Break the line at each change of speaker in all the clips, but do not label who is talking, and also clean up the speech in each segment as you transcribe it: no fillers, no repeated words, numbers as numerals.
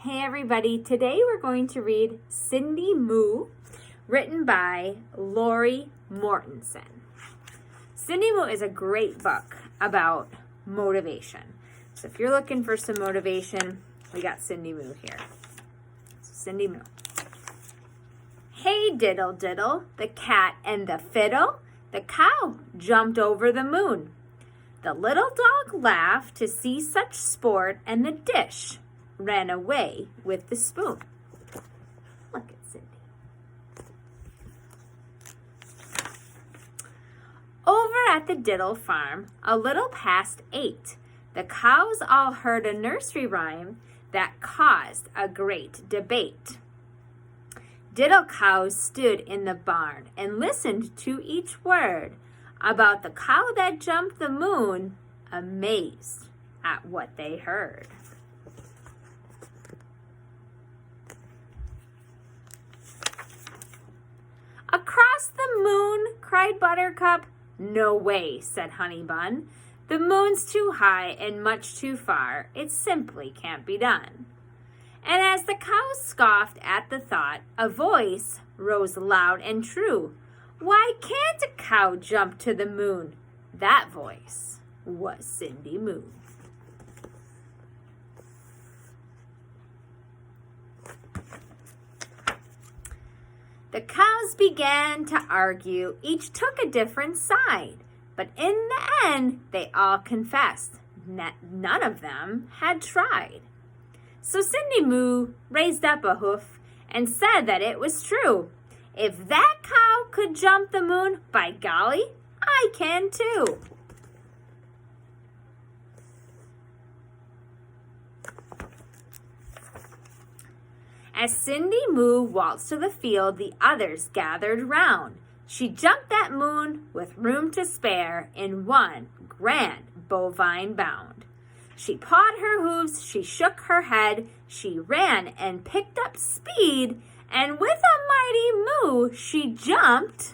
Hey everybody, today we're going to read Cindy Moo, written by Lori Mortensen. Cindy Moo is a great book about motivation. So if you're looking for some motivation, we got Cindy Moo here. So Cindy Moo. Hey diddle diddle, the cat and the fiddle, the cow jumped over the moon. The little dog laughed to see such sport, and the dish ran away with the spoon. Look at Cindy. Over at the Diddle farm, a little past 8, the cows all heard a nursery rhyme that caused a great debate. Diddle cows stood in the barn and listened to each word about the cow that jumped the moon, amazed at what they heard. Across the moon, cried Buttercup. No way, said Honey Bun. The moon's too high and much too far. It simply can't be done. And as the cows scoffed at the thought, a voice rose loud and true. Why can't a cow jump to the moon? That voice was Cindy Moo. The cows began to argue. Each took a different side. But in the end, they all confessed none of them had tried. So Cindy Moo raised up a hoof and said that it was true. If that cow could jump the moon, by golly, I can too. As Cindy Moo waltzed to the field, the others gathered round. She jumped that moon with room to spare in one grand bovine bound. She pawed her hooves, she shook her head, she ran and picked up speed, and with a mighty moo, she jumped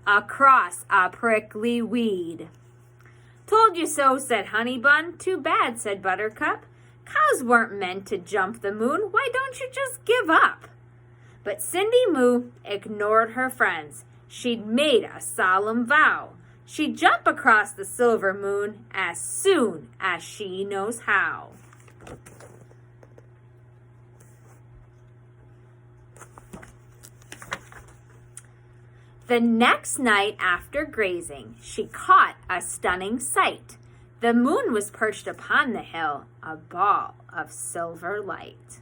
across a prickly weed. Told you so, said Honey Bun. Too bad, said Buttercup. Cows weren't meant to jump the moon. Why don't you just give up? But Cindy Moo ignored her friends. She'd made a solemn vow. She'd jump across the silver moon as soon as she knows how. The next night after grazing, she caught a stunning sight. The moon was perched upon the hill, a ball of silver light.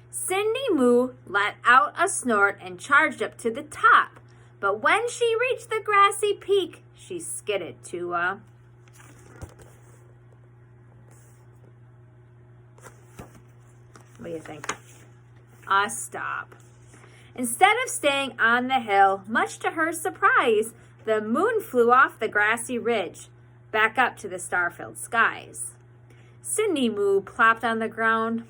Cindy Moo let out a snort and charged up to the top. But when she reached the grassy peak, she skidded to a what do you think? A stop. Instead of staying on the hill, much to her surprise, the moon flew off the grassy ridge, back up to the star-filled skies. Cindy Moo plopped on the ground.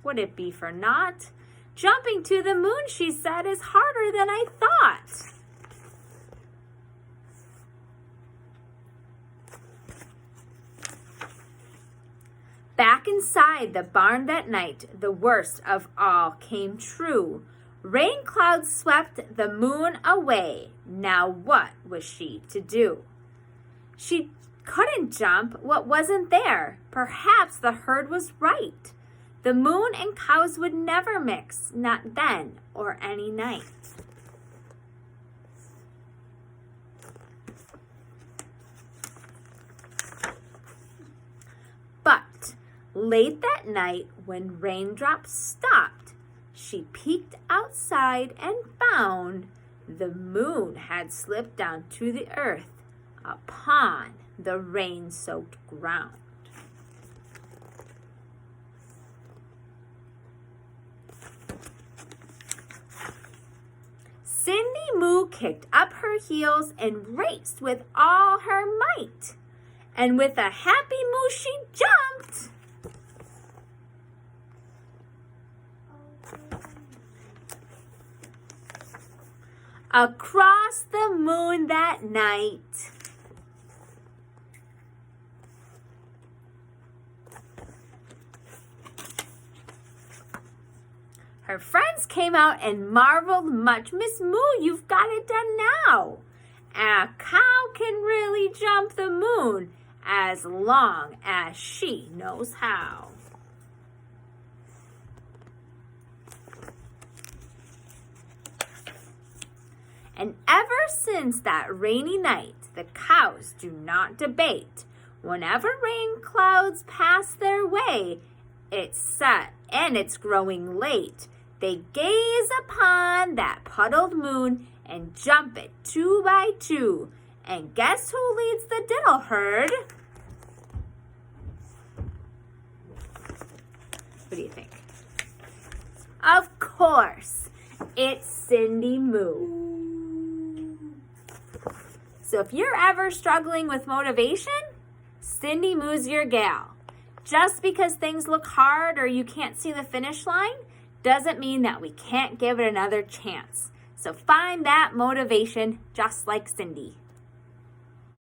Would it be for naught? Jumping to the moon, she said, is harder than I thought. Back inside the barn that night, the worst of all came true. Rain clouds swept the moon away. Now what was she to do? She couldn't jump what wasn't there. Perhaps the herd was right. The moon and cows would never mix, not then or any night. But late that night, when raindrops stopped, she peeked outside and found the moon had slipped down to the earth upon the rain-soaked ground. Cindy Moo kicked up her heels and raced with all her might. And with a happy moo, she jumped across the moon that night. Her friends came out and marveled much. Miss Moo, you've got it done now. A cow can really jump the moon as long as she knows how. And ever since that rainy night, the cows do not debate. Whenever rain clouds pass their way, it's set and it's growing late. They gaze upon that puddled moon and jump it 2 by 2. And guess who leads the diddle herd? What do you think? Of course, it's Cindy Moo. So if you're ever struggling with motivation, Cindy Moo's your gal. Just because things look hard or you can't see the finish line doesn't mean that we can't give it another chance. So find that motivation just like Cindy.